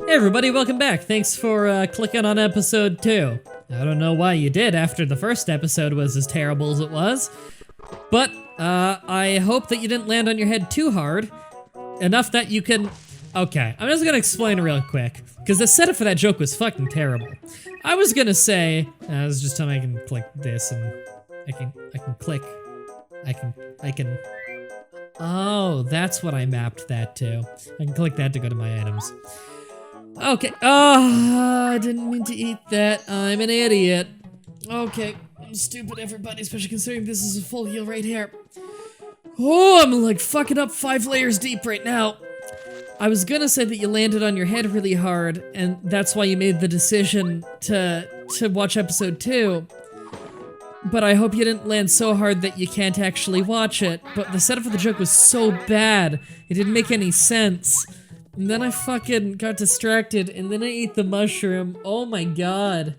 Hey everybody, welcome back. Thanks for clicking on episode 2. I don't know why you did after the first episode was as terrible as it was, but I hope that you didn't land on your head too hard, enough that you can... Okay, I'm just gonna explain real quick, because the setup for that joke was fucking terrible. I was gonna say, I was just telling me I can click this and I can click, I can, oh, that's what I mapped that to. I can click that to go to my items. Okay, oh, I didn't mean to eat that. I'm an idiot. Okay, I'm stupid everybody, especially considering this is a full heal right here. Oh, I'm like fucking up 5 layers deep right now. I was gonna say that you landed on your head really hard, and that's why you made the decision to watch episode 2. But I hope you didn't land so hard that you can't actually watch it. But the setup for the joke was so bad, it didn't make any sense. And then I fucking got distracted, and then I ate the mushroom. Oh my god.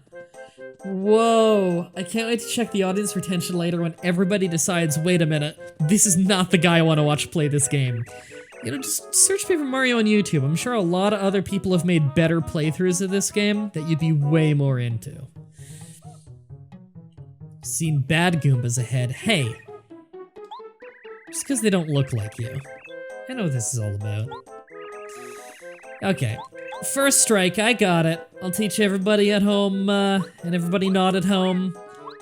Whoa. I can't wait to check the audience retention later when everybody decides, wait a minute, this is not the guy I want to watch play this game. You know, just search Paper Mario on YouTube. I'm sure a lot of other people have made better playthroughs of this game that you'd be way more into. Seen bad Goombas ahead. Hey. Just because they don't look like you. I know what this is all about. Okay. First strike, I got it. I'll teach everybody at home, and everybody not at home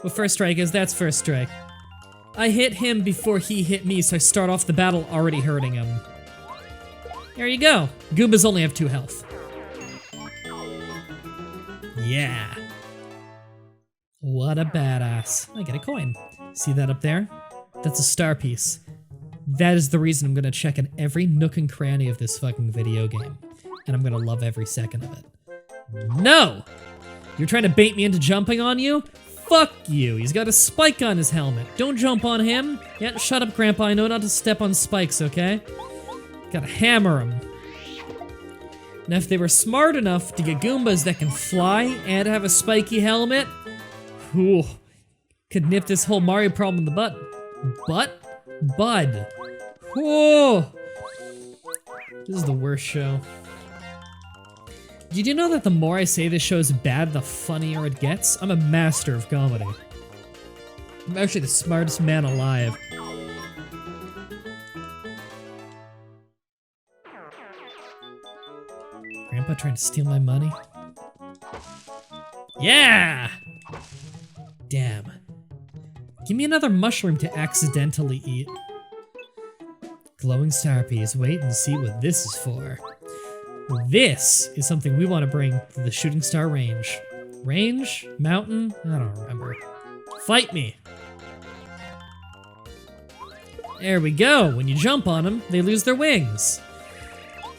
what first strike is. That's first strike. I hit him before he hit me, so I start off the battle already hurting him. There you go. Goombas only have 2 health. Yeah. What a badass. I get a coin. See that up there? That's a star piece. That is the reason I'm gonna check in every nook and cranny of this fucking video game. And I'm gonna love every second of it. No! You're trying to bait me into jumping on you? Fuck you. He's got a spike on his helmet. Don't jump on him. Yeah, shut up, Grandpa. I know not to step on spikes, okay? Gotta hammer him. Now, if they were smart enough to get Goombas that can fly and have a spiky helmet, whew, could nip this whole Mario problem in the butt. Bud. Whoa. This is the worst show. Did you know that the more I say this show is bad, the funnier it gets? I'm a master of comedy. I'm actually the smartest man alive. Grandpa trying to steal my money? Yeah! Damn. Give me another mushroom to accidentally eat. Glowing star piece. Wait and see what this is for. This is something we want to bring to the shooting star range. Range? Mountain? I don't remember. Fight me! There we go. When you jump on them, they lose their wings.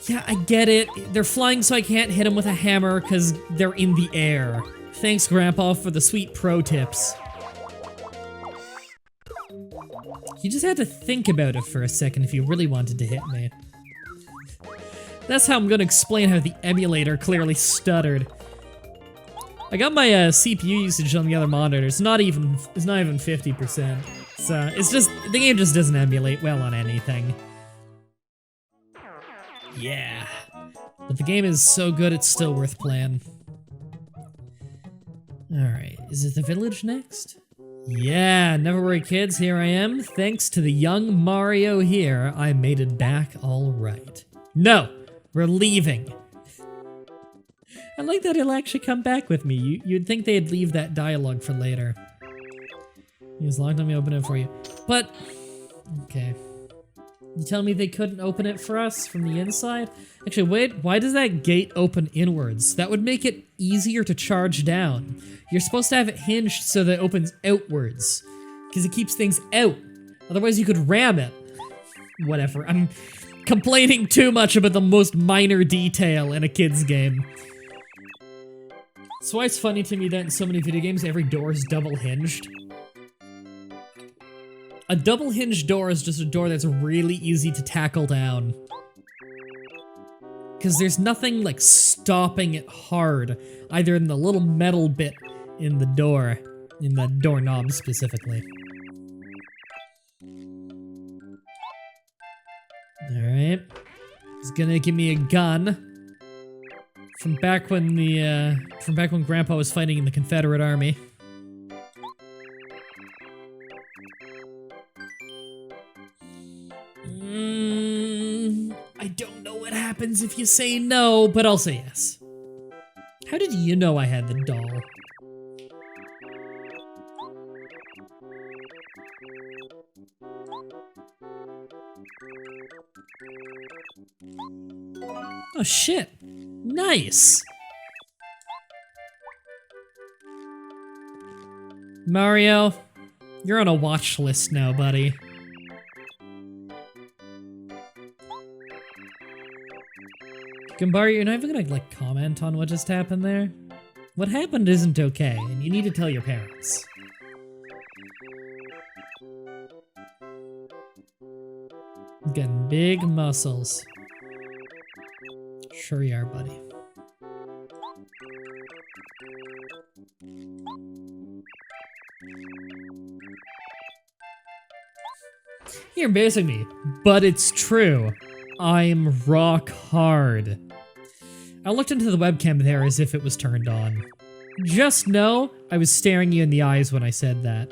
Yeah, I get it. They're flying so I can't hit them with a hammer because they're in the air. Thanks, Grandpa, for the sweet pro tips. You just had to think about it for a second if you really wanted to hit me. That's how I'm gonna explain how the emulator clearly stuttered. I got my CPU usage on the other monitor. It's not even 50%. It's just, the game just doesn't emulate well on anything. Yeah. But the game is so good it's still worth playing. Alright, is it the village next? Yeah, never worry kids, here I am. Thanks to the young Mario here, I made it back all right. No, we're leaving. I like that he'll actually come back with me. You'd think they'd leave that dialogue for later. He was locked, let me open it for you. But, okay. You tell me they couldn't open it for us from the inside? Actually, wait, why does that gate open inwards? That would make it easier to charge down. You're supposed to have it hinged so that it opens outwards, because it keeps things out. Otherwise you could ram it. Whatever, I'm complaining too much about the most minor detail in a kid's game. That's why it's funny to me that in so many video games every door is double hinged. A double hinged door is just a door that's really easy to tackle down. Because there's nothing like stopping it hard, either in the little metal bit in the doorknob specifically. Alright. He's gonna give me a gun from back when Grandpa was fighting in the Confederate Army. I don't know what happens if you say no, but I'll say yes. How did you know I had the doll? Oh shit. Nice. Mario, you're on a watch list now, buddy. Gambari, you're not even gonna, like, comment on what just happened there? What happened isn't okay, and you need to tell your parents. Getting big muscles. Sure you are, buddy. You're embarrassing me, but it's true. I'm rock hard. I looked into the webcam there as if it was turned on. Just know I was staring you in the eyes when I said that.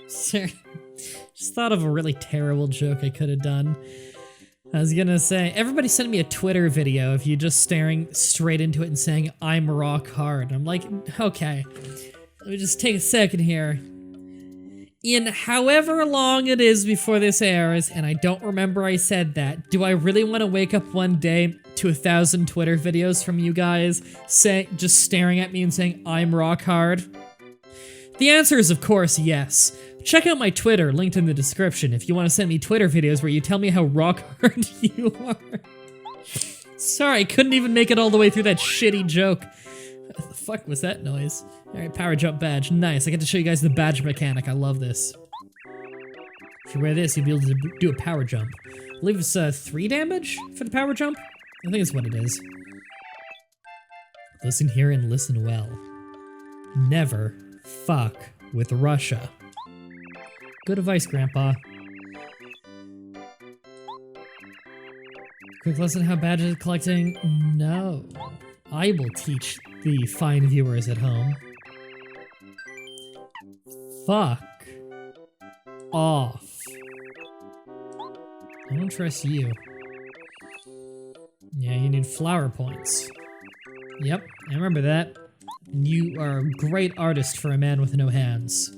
Sir, just thought of a really terrible joke I could have done. I was gonna say, everybody sent me a Twitter video of you just staring straight into it and saying, I'm rock hard. I'm like, okay, let me just take a second here. In however long it is before this airs, and I don't remember I said that, do I really want to wake up one day to 1,000 Twitter videos from you guys just staring at me and saying, I'm rock hard? The answer is, of course, yes. Check out my Twitter, linked in the description, if you want to send me Twitter videos where you tell me how rock hard you are. Sorry, I couldn't even make it all the way through that shitty joke. What the fuck was that noise? Alright, power jump badge. Nice, I get to show you guys the badge mechanic. I love this. If you wear this, you'll be able to do a power jump. I believe it's 3 damage for the power jump? I think it's what it is. Listen here and listen well. Never fuck with Russia. Good advice, Grandpa. Quick lesson how badges collecting? No. I will teach the fine viewers at home. Fuck off. I don't trust you. Yeah, you need flower points. Yep, I remember that. You are a great artist for a man with no hands.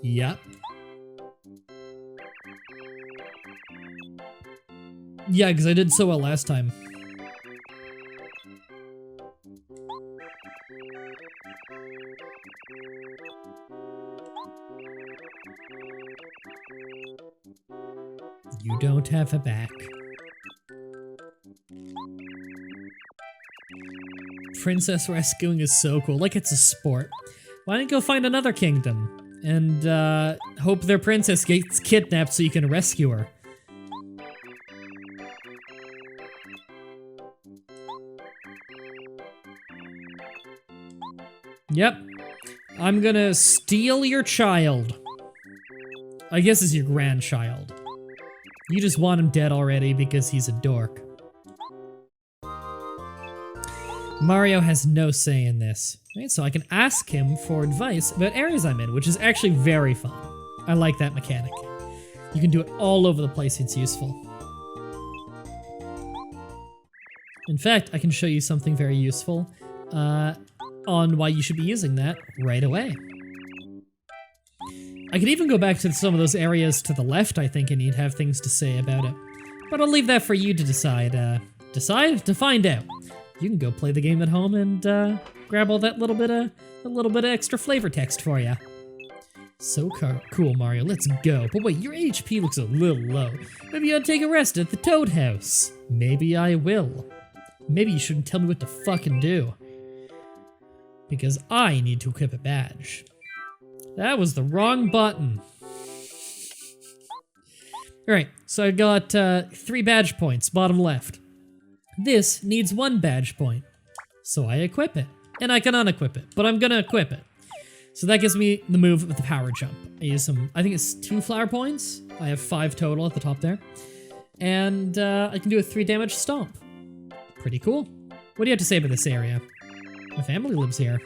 Yep. Yeah, because I did so well last time. You don't have a back. Princess rescuing is so cool, like it's a sport. Why don't you go find another kingdom and hope their princess gets kidnapped so you can rescue her? Yep. I'm gonna steal your child. I guess it's your grandchild. You just want him dead already because he's a dork. Mario has no say in this, right? So I can ask him for advice about areas I'm in, which is actually very fun. I like that mechanic. You can do it all over the place, it's useful. In fact, I can show you something very useful on why you should be using that right away. I could even go back to some of those areas to the left, I think, and you'd have things to say about it. But I'll leave that for you to decide. To find out. You can go play the game at home and grab all that little bit of extra flavor text for you. So cool, Mario. Let's go. But wait, your HP looks a little low. Maybe you ought to take a rest at the Toad House. Maybe I will. Maybe you shouldn't tell me what to fucking do. Because I need to equip a badge. That was the wrong button. Alright, so I got 3 badge points, bottom left. This needs 1 badge point. So I equip it. And I can unequip it, but I'm gonna equip it. So that gives me the move with the power jump. I use some, I think it's 2 flower points. I have 5 total at the top there. And I can do a 3 damage stomp. Pretty cool. What do you have to say about this area? My family lives here.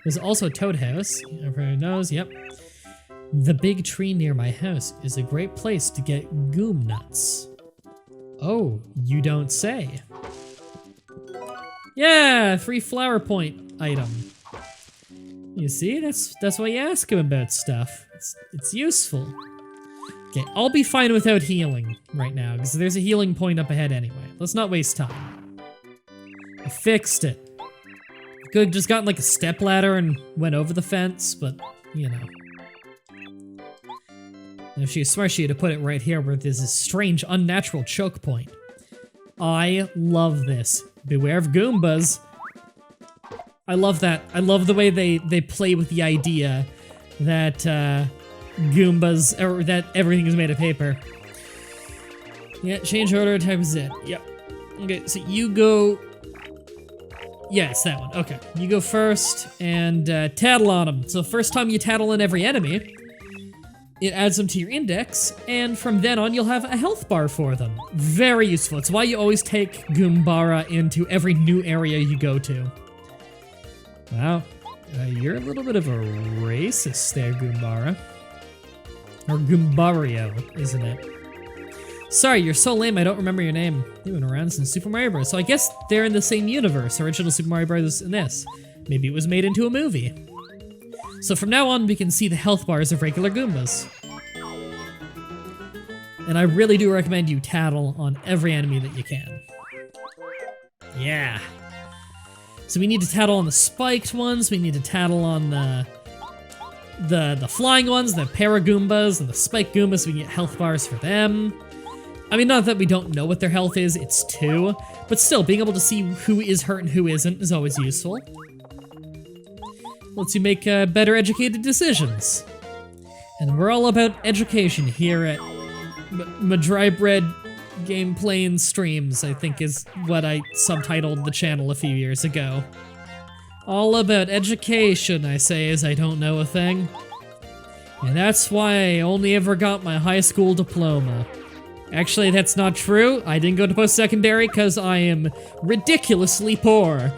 There's also a toad house. Everyone knows, yep. The big tree near my house is a great place to get goom nuts. Oh, you don't say. Yeah, free flower point item. You see, that's why you ask him about stuff. It's useful. Okay, I'll be fine without healing right now, because there's a healing point up ahead anyway. Let's not waste time. I fixed it. Could have just gotten like a step ladder and went over the fence, but you know. And if she was smart, she'd have put it right here where there's this strange, unnatural choke point. I love this. Beware of Goombas. I love that. I love the way they play with the idea that Goombas, or that everything is made of paper. Yeah, change order, type is it. Yep. Okay, so you go... Yeah, it's that one. Okay. You go first and tattle on them. So first time you tattle on every enemy, it adds them to your index, and from then on you'll have a health bar for them. Very useful. It's why you always take Goombara into every new area you go to. Wow. You're a little bit of a racist there, Goombara. Or Goombario, isn't it? Sorry, you're so lame I don't remember your name. You've been around since Super Mario Bros. So I guess they're in the same universe, original Super Mario Bros. And this. Maybe it was made into a movie. So from now on, we can see the health bars of regular Goombas. And I really do recommend you tattle on every enemy that you can. Yeah. So we need to tattle on the spiked ones, we need to tattle on the flying ones, the Paragoombas, and the spiked Goombas, so we can get health bars for them. I mean, not that we don't know what their health is, it's 2, but still, being able to see who is hurt and who isn't is always useful. Lets you make better educated decisions. And we're all about education here at Mah-Dry-Bread Gameplay and Streams, I think is what I subtitled the channel a few years ago. All about education, I say, as I don't know a thing. And that's why I only ever got my high school diploma. Actually, that's not true. I didn't go to post-secondary because I am ridiculously poor.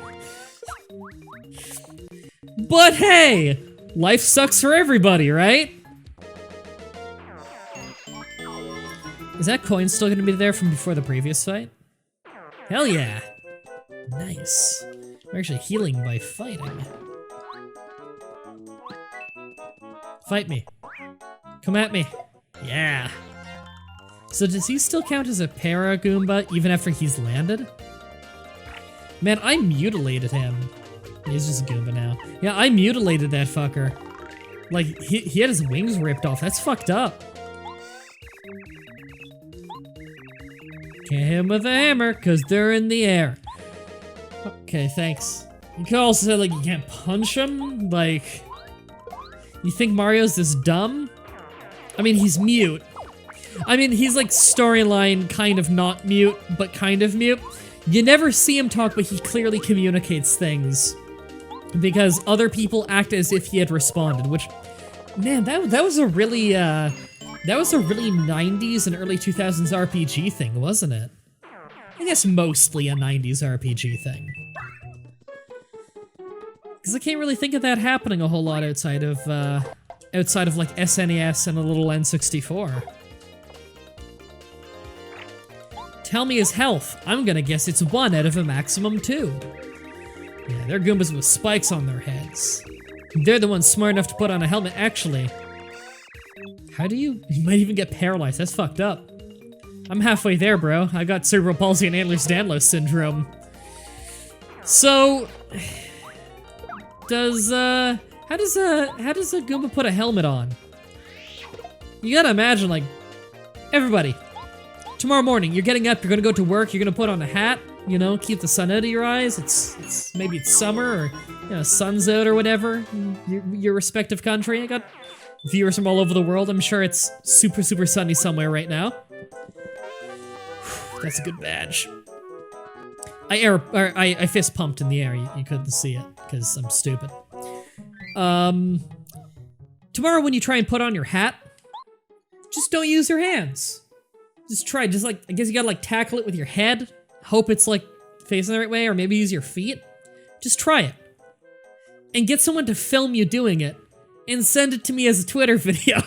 But hey, life sucks for everybody, right? Is that coin still gonna be there from before the previous fight? Hell yeah! Nice. We're actually healing by fighting. Fight me. Come at me. Yeah. So does he still count as a Paragoomba even after he's landed? Man, I mutilated him. He's just a Goomba now. Yeah, I mutilated that fucker. Like, he had his wings ripped off. That's fucked up. Can't hit him with a hammer, because they're in the air. Okay, thanks. You could also say, like, you can't punch him? Like, you think Mario's this dumb? I mean, he's mute. I mean, he's like storyline kind of not mute, but kind of mute. You never see him talk, but he clearly communicates things. Because other people act as if he had responded, which, man, that was a really 90s and early 2000s RPG thing, wasn't it? I guess mostly a 90s RPG thing. Because I can't really think of that happening a whole lot outside of like SNES and a little N64. Tell me his health. I'm gonna guess it's 1 out of a maximum 2. Yeah, they're Goombas with spikes on their heads. They're the ones smart enough to put on a helmet, actually. How do you might even get paralyzed, that's fucked up. I'm halfway there, bro. I got cerebral palsy and Ehlers-Danlos syndrome. So, how does a Goomba put a helmet on? You gotta imagine, like, everybody, tomorrow morning, you're getting up, you're gonna go to work, you're gonna put on a hat, you know, keep the sun out of your eyes. Maybe it's summer, or, you know, sun's out or whatever, in your respective country. I got viewers from all over the world. I'm sure it's super, super sunny somewhere right now. That's a good badge. I fist pumped in the air. You couldn't see it because I'm stupid. Tomorrow when you try and put on your hat, just don't use your hands. Just try, just like, I guess you gotta like tackle it with your head. Hope it's like facing the right way, or maybe use your feet. Just try it. And get someone to film you doing it and send it to me as a Twitter video.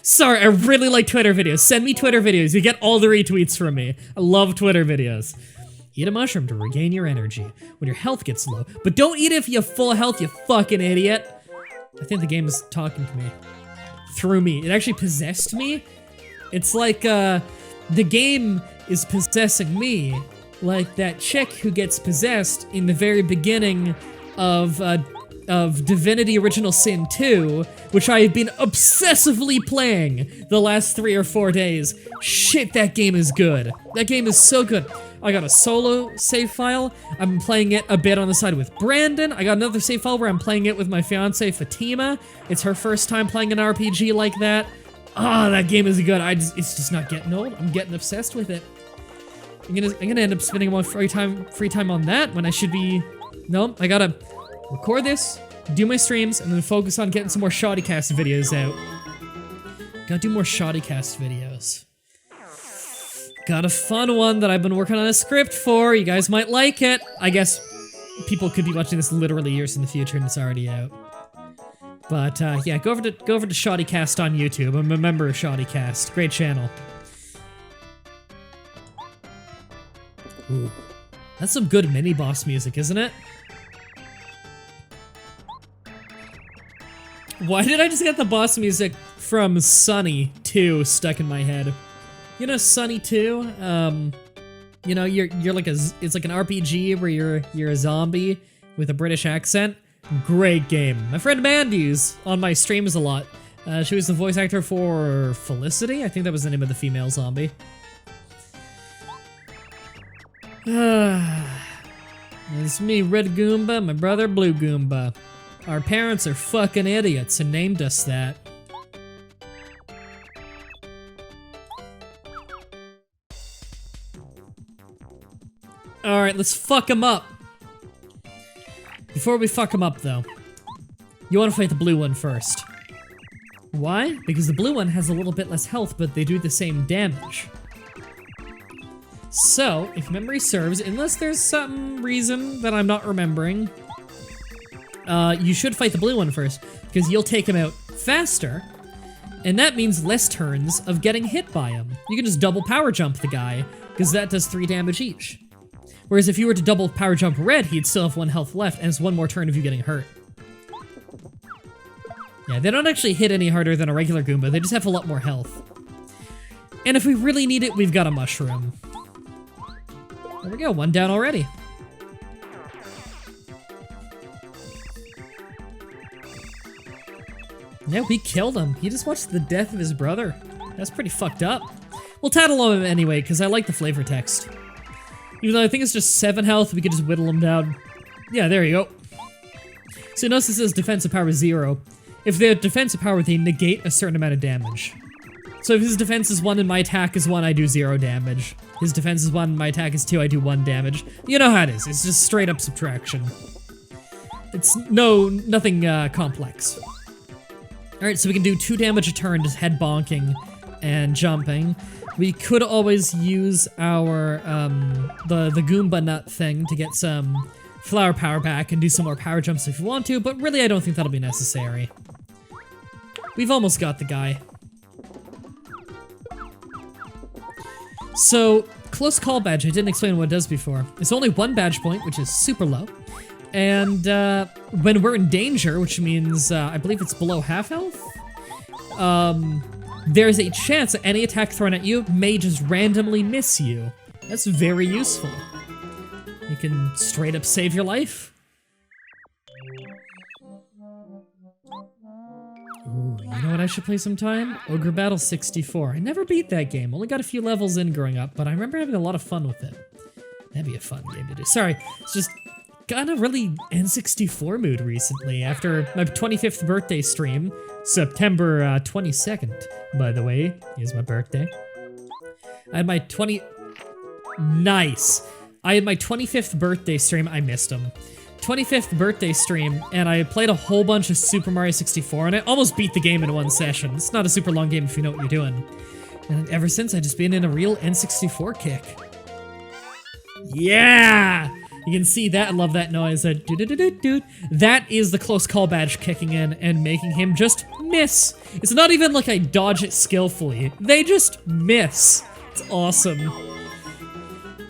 Sorry, I really like Twitter videos. Send me Twitter videos. You get all the retweets from me. I love Twitter videos. Eat a mushroom to regain your energy when your health gets low. But don't eat it if you have full health, you fucking idiot. I think the game is talking to me. Through me. It actually possessed me. It's like, the game is possessing me. Like that chick who gets possessed in the very beginning of Divinity Original Sin 2, which I have been obsessively playing the last 3 or 4 days. Shit, that game is good. That game is so good. I got a solo save file. I'm playing it a bit on the side with Brandon. I got another save file where I'm playing it with my fiance Fatima. It's her first time playing an RPG like that. Ah, that game is good. It's just not getting old. I'm getting obsessed with it. I'm gonna end up spending more free time on that when I should be. No, I gotta record this, do my streams, and then focus on getting some more Shoddycast videos out. Gotta do more Shoddycast videos. Got a fun one that I've been working on a script for. You guys might like it. I guess people could be watching this literally years in the future and it's already out. But yeah, go over to Shoddycast on YouTube. I'm a member of Shoddycast. Great channel. Ooh. That's some good mini-boss music, isn't it? Why did I just get the boss music from Sunny 2 stuck in my head? You know Sunny 2? You know, you're like it's like an RPG where you're a zombie with a British accent. Great game. My friend Mandy's on my streams a lot. She was the voice actor for Felicity. I think that was the name of the female zombie. It's me, Red Goomba, my brother, Blue Goomba. Our parents are fucking idiots and named us that. Alright, let's fuck him up. Before we fuck him up, though, you want to fight the blue one first. Why? Because the blue one has a little bit less health, but they do the same damage. So, if memory serves, unless there's some reason that I'm not remembering, you should fight the blue one first, because you'll take him out faster, and that means less turns of getting hit by him. You can just double power jump the guy, because that does 3 damage each. Whereas if you were to double power jump red, he'd still have 1 health left, and it's 1 more turn of you getting hurt. Yeah, they don't actually hit any harder than a regular Goomba, they just have a lot more health. And if we really need it, we've got a mushroom. There we go, 1 down already. Yeah, we killed him. He just watched the death of his brother. That's pretty fucked up. We'll tattle on him anyway, because I like the flavor text. Even though I think it's just 7 health, we could just whittle him down. Yeah, there you go. So notice it says defensive power 0. If they have defensive power, they negate a certain amount of damage. So if his defense is 1 and my attack is 1, I do 0 damage. His defense is 1 and my attack is 2, I do 1 damage. You know how it is. It's just straight up subtraction. It's nothing complex. Alright, so we can do 2 damage a turn, just head bonking and jumping. We could always use our, the Goomba nut thing to get some flower power back and do some more power jumps if you want to, but really I don't think that'll be necessary. We've almost got the guy. So, close call badge, I didn't explain what it does before. It's only 1 badge point, which is super low. And, when we're in danger, which means, I believe it's below half health? There's a chance that any attack thrown at you may just randomly miss you. That's very useful. You can straight up save your life. Ooh, you know what I should play sometime? Ogre Battle 64. I never beat that game. Only got a few levels in growing up, but I remember having a lot of fun with it. That'd be a fun game to do. Sorry, it's just got a really N64 mood recently after my 25th birthday stream. September 22nd, by the way, is my birthday. I had my Nice. I had my 25th birthday stream. I missed him. 25th birthday stream, and I played a whole bunch of Super Mario 64, and I almost beat the game in one session. It's not a super long game if you know what you're doing. And ever since, I've just been in a real N64 kick. Yeah! You can see that. I love that noise. That is the close call badge kicking in and making him just miss. It's not even like I dodge it skillfully. They just miss. It's awesome.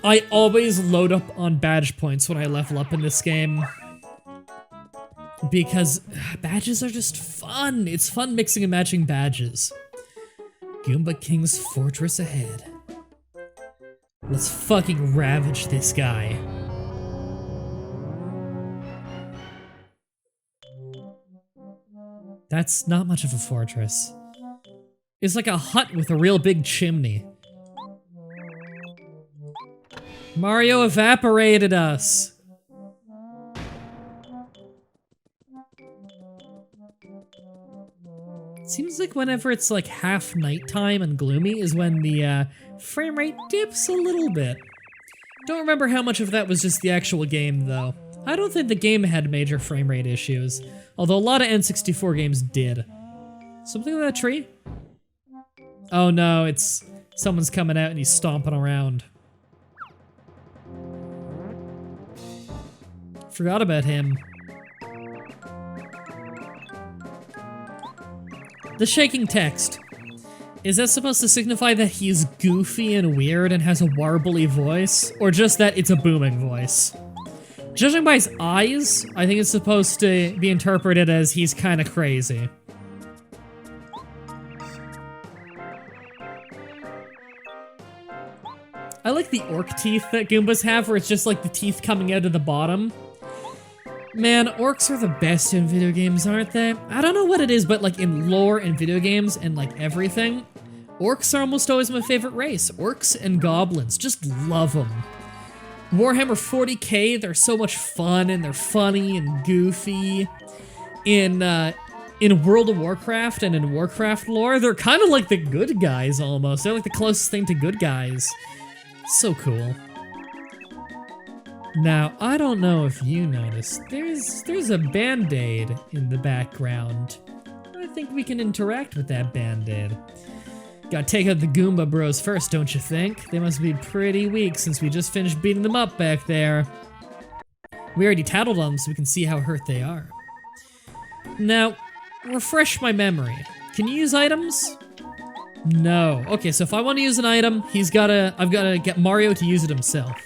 I always load up on badge points when I level up in this game. Because badges are just fun. It's fun mixing and matching badges. Goomba King's fortress ahead. Let's fucking ravage this guy. That's not much of a fortress. It's like a hut with a real big chimney. Mario evaporated us. Seems like whenever it's like half nighttime and gloomy is when the frame rate dips a little bit. Don't remember how much of that was just the actual game though. I don't think the game had major frame rate issues, although a lot of N64 games did. Something with that tree? Oh no, it's someone's coming out and he's stomping around. Forgot about him. The shaking text. Is that supposed to signify that he's goofy and weird and has a warbly voice? Or just that it's a booming voice? Judging by his eyes, I think it's supposed to be interpreted as he's kind of crazy. I like the orc teeth that Goombas have, where it's just like the teeth coming out of the bottom. Man, orcs are the best in video games, aren't they? I don't know what it is, but like in lore and video games and like everything, orcs are almost always my favorite race. Orcs and goblins, just love them. Warhammer 40k, they're so much fun and they're funny and goofy. In World of Warcraft and in Warcraft lore, they're kind of like the good guys almost. They're like the closest thing to good guys. So cool. Now, I don't know if you noticed, there's a band-aid in the background. I think we can interact with that band-aid. Gotta take out the Goomba Bros first, don't you think? They must be pretty weak since we just finished beating them up back there. We already tattled on them so we can see how hurt they are. Now, refresh my memory. Can you use items? No. Okay, so if I want to use an item, I've gotta get Mario to use it himself.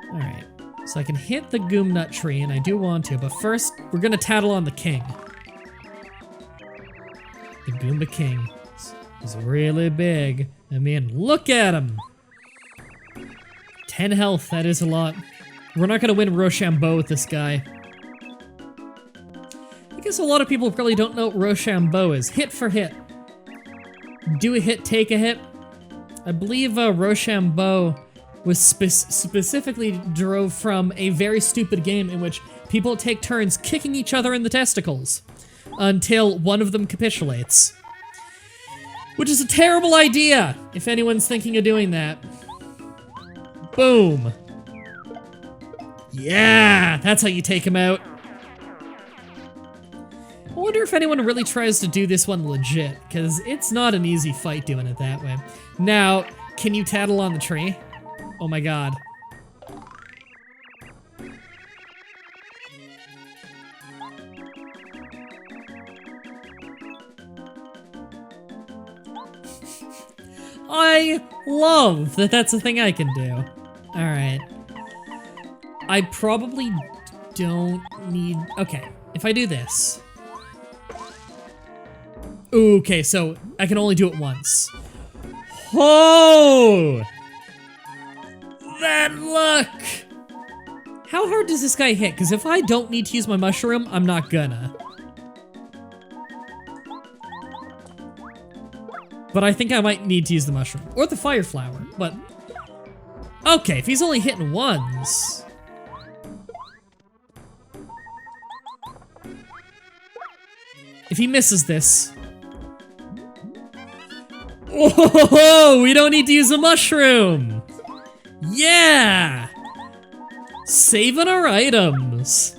Alright, so I can hit the Goom Nut tree, and I do want to, but first, we're gonna tattle on the king. The Goomba King. He's really big. I mean, look at him! 10 health, that is a lot. We're not gonna win Rochambeau with this guy. I guess a lot of people probably don't know what Rochambeau is. Hit for hit. Do a hit, take a hit. I believe Rochambeau was specifically drove from a very stupid game in which people take turns kicking each other in the testicles until one of them capitulates. Which is a terrible idea, if anyone's thinking of doing that. Boom. Yeah, that's how you take him out. I wonder if anyone really tries to do this one legit, because it's not an easy fight doing it that way. Now, can you tattle on the tree? Oh my god. I love that that's a thing I can do. Alright. I probably don't need... Okay, if I do this... Okay, so I can only do it once. Oh! That look! How hard does this guy hit? Because if I don't need to use my mushroom, I'm not gonna. But I think I might need to use the mushroom. Or the fire flower, but... Okay, if he's only hitting once... If he misses this... Oh, we don't need to use a mushroom! Yeah! Saving our items.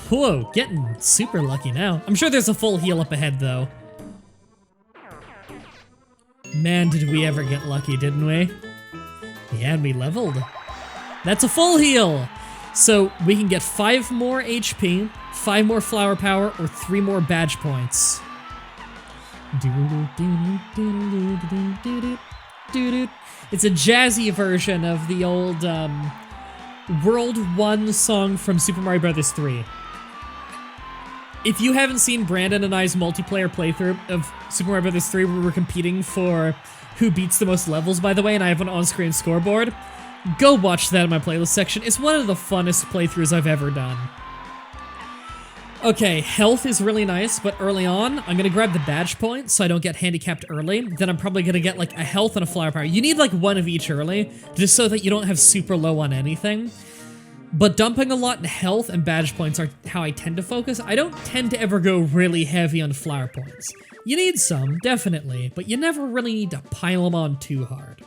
Whoa, getting super lucky now. I'm sure there's a full heal up ahead, though. Man, did we ever get lucky, didn't we? Yeah, and we leveled. That's a full heal! So we can get 5 more HP, 5 more flower power, or 3 more badge points. It's a jazzy version of the old World 1 song from Super Mario Bros. 3. If you haven't seen Brandon and I's multiplayer playthrough of Super Mario Bros. 3 where we're competing for who beats the most levels, by the way, and I have an on-screen scoreboard, go watch that in my playlist section. It's one of the funnest playthroughs I've ever done. Okay, health is really nice, but early on, I'm gonna grab the badge point so I don't get handicapped early. Then I'm probably gonna get like a health and a flower power. You need like one of each early, just so that you don't have super low on anything. But dumping a lot in health and badge points are how I tend to focus. I don't tend to ever go really heavy on flower points. You need some, definitely, but you never really need to pile them on too hard.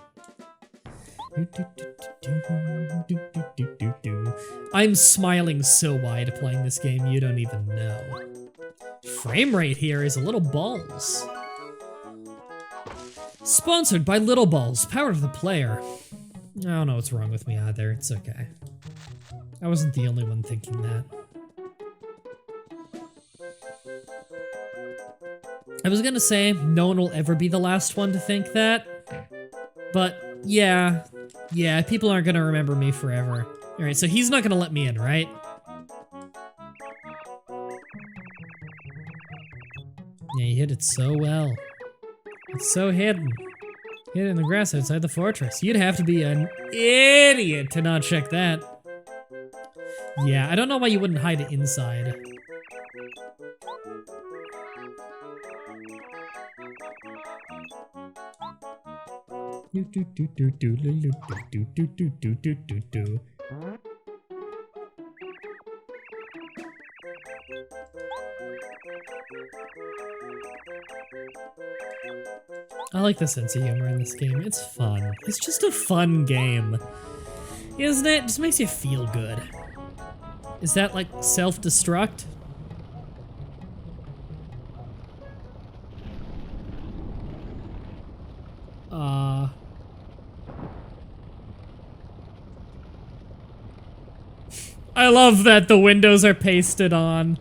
I'm smiling so wide playing this game, you don't even know. Frame rate here is a little balls. Sponsored by Little Balls, power to the player. I don't know what's wrong with me either, it's okay. I wasn't the only one thinking that. I was gonna say, no one will ever be the last one to think that. But, yeah, people aren't gonna remember me forever. Alright, so he's not gonna let me in, right? Yeah, you hit it so well. It's so hidden. Hid in the grass outside the fortress. You'd have to be an idiot to not check that. Yeah, I don't know why you wouldn't hide it inside. I like the sense of humor in this game. It's fun. It's just a fun game. Isn't it? It just makes you feel good. Is that like self-destruct? I love that the windows are pasted on.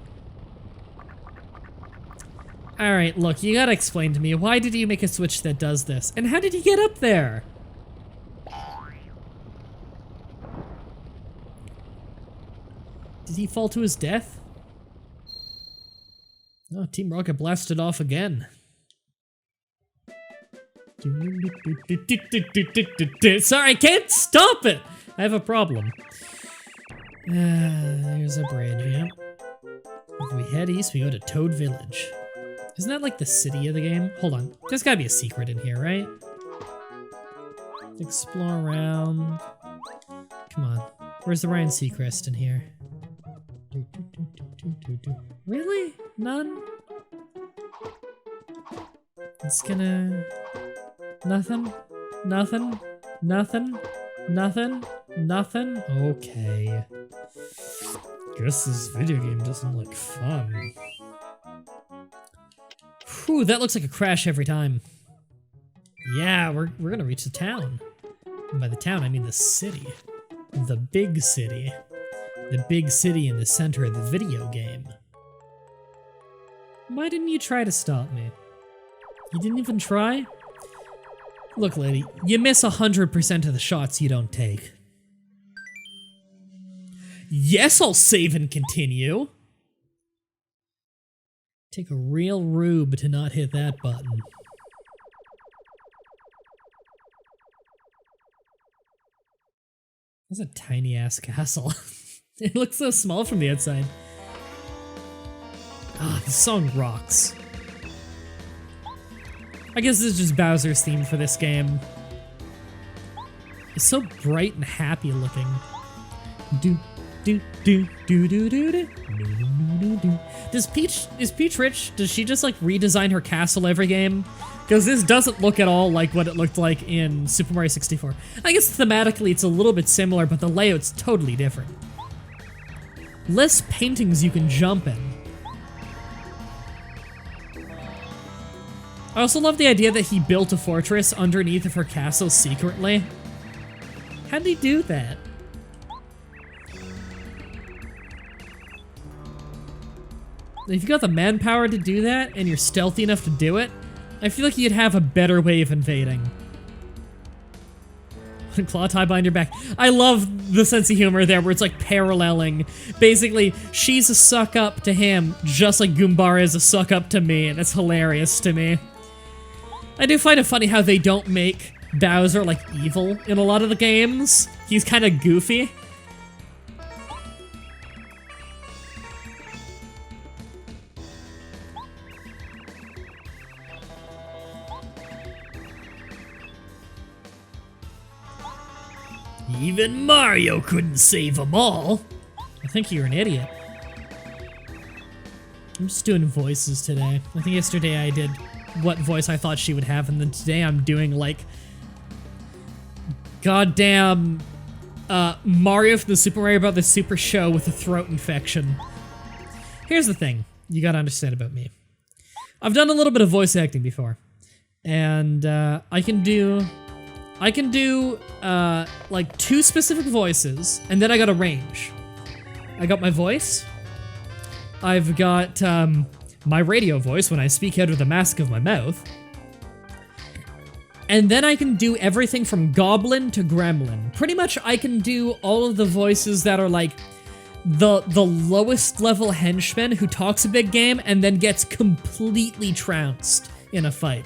Alright, look, you gotta explain to me, why did you make a switch that does this? And how did you get up there? Did he fall to his death? Oh, Team Rocket blasted off again. Sorry, I can't stop it! I have a problem. There's a bridge, yeah. If we head east, we go to Toad Village. Isn't that like the city of the game? Hold on, there's gotta be a secret in here, right? Let's explore around. Come on, where's the Ryan Seacrest in here? Really? None? It's gonna... Nothing? Nothing? Nothing? Nothing? Nothing? Okay. Guess this video game doesn't look fun. Whew, that looks like a crash every time. Yeah, we're gonna reach the town. And by the town, I mean the city. The big city. The big city in the center of the video game. Why didn't you try to stop me? You didn't even try? Look, lady, you miss 100% of the shots you don't take. Yes, I'll save and continue. Take a real rube to not hit that button. That's a tiny-ass castle. It looks so small from the outside. Ah, this song rocks. I guess this is just Bowser's theme for this game. It's so bright and happy looking. Do, do do do do do do do do. Is Peach rich? Does she just like redesign her castle every game? Because this doesn't look at all like what it looked like in Super Mario 64. I guess thematically it's a little bit similar, but the layout's totally different. Less paintings you can jump in. I also love the idea that he built a fortress underneath of her castle secretly. How'd he do that? If you got the manpower to do that, and you're stealthy enough to do it, I feel like you'd have a better way of invading. Claw tie behind your back. I love the sense of humor there where it's like paralleling. Basically, she's a suck up to him, just like Goombara is a suck up to me, and that's hilarious to me. I do find it funny how they don't make Bowser like evil in a lot of the games. He's kind of goofy. Even Mario couldn't save them all. I think you're an idiot. I'm just doing voices today. I think yesterday I did what voice I thought she would have, and then today I'm doing like goddamn Mario from the Super Mario Bros. Super Show with a throat infection. Here's the thing you gotta understand about me. I've done a little bit of voice acting before, and I can do like 2 specific voices, and then I got a range. I got my voice. I've got my radio voice when I speak out of the mask of my mouth. And then I can do everything from Goblin to Gremlin. Pretty much I can do all of the voices that are like the lowest level henchman who talks a big game and then gets completely trounced in a fight.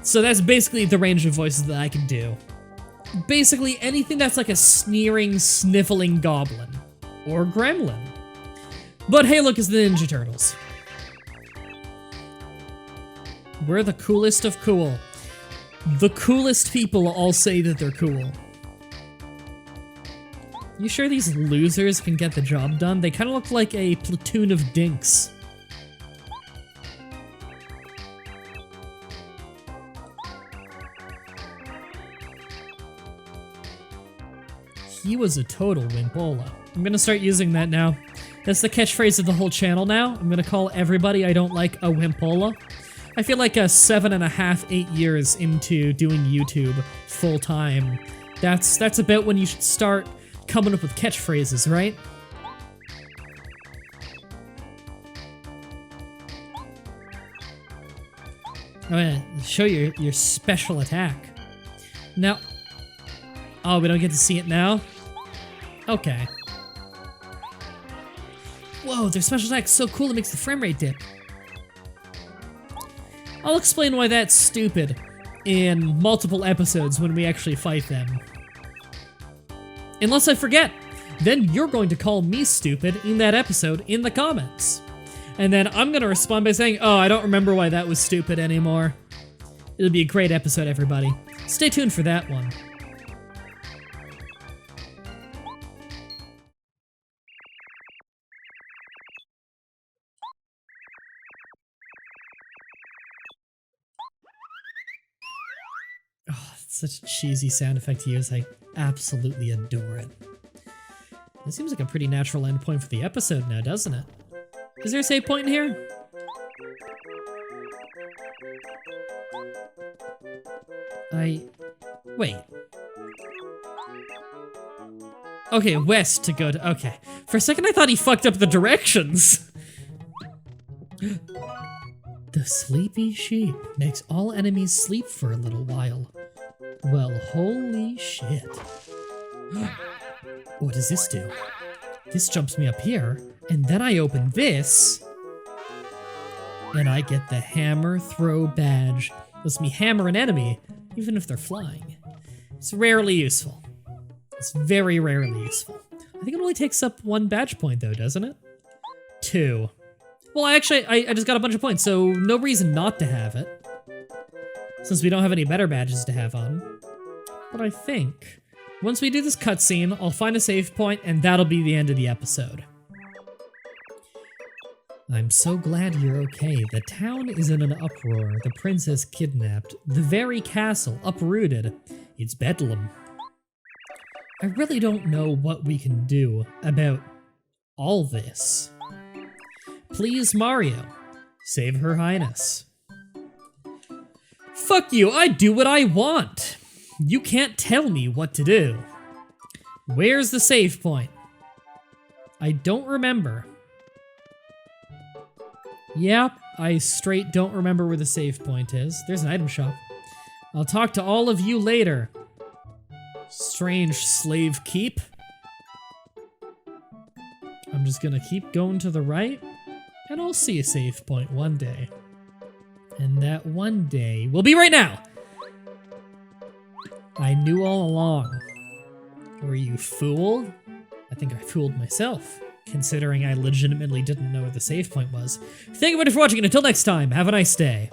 So that's basically the range of voices that I can do. Basically anything that's like a sneering, sniffling goblin. Or gremlin. But hey, look, it's the Ninja Turtles. We're the coolest of cool. The coolest people all say that they're cool. You sure these losers can get the job done? They kind of look like a platoon of dinks. He was a total wimpola. I'm gonna start using that now. That's the catchphrase of the whole channel now. I'm gonna call everybody I don't like a wimpola. I feel like 7.5, 8 years into doing YouTube full time. That's about when you should start coming up with catchphrases, right? I'm gonna show you your special attack. Now, oh, we don't get to see it now? Okay. Whoa, their special attack's so cool it makes the frame rate dip. I'll explain why that's stupid in multiple episodes when we actually fight them. Unless I forget, then you're going to call me stupid in that episode in the comments. And then I'm gonna respond by saying, oh, I don't remember why that was stupid anymore. It'll be a great episode, everybody. Stay tuned for that one. Oh, it's such a cheesy sound effect to use. I absolutely adore it. This seems like a pretty natural endpoint for the episode now, doesn't it? Is there a save point in here? Wait. Okay, west to go to- okay. For a second I thought he fucked up the directions! The sleepy sheep makes all enemies sleep for a little while. Well, holy shit. What does this do? This jumps me up here, and then I open this, and I get the hammer throw badge. Lets me hammer an enemy, even if they're flying. It's rarely useful. It's very rarely useful. I think it only takes up 1 badge point though, doesn't it? 2. Well, actually, I just got a bunch of points, so no reason not to have it. Since we don't have any better badges to have on. But I think Once we do this cutscene, I'll find a save point, and that'll be the end of the episode. I'm so glad you're okay. The town is in an uproar. The princess kidnapped. The very castle uprooted. It's bedlam. I really don't know what we can do about all this. Please, Mario, save Her Highness. Fuck you, I do what I want. You can't tell me what to do. Where's the save point? I don't remember. Yeah, I straight don't remember where the save point is. There's an item shop. I'll talk to all of you later. Strange slave keep. I'm just gonna keep going to the right, and I'll see a save point one day. And that one day will be right now! I knew all along. Were you fooled? I think I fooled myself, considering I legitimately didn't know where the save point was. Thank you for watching, and until next time, have a nice day.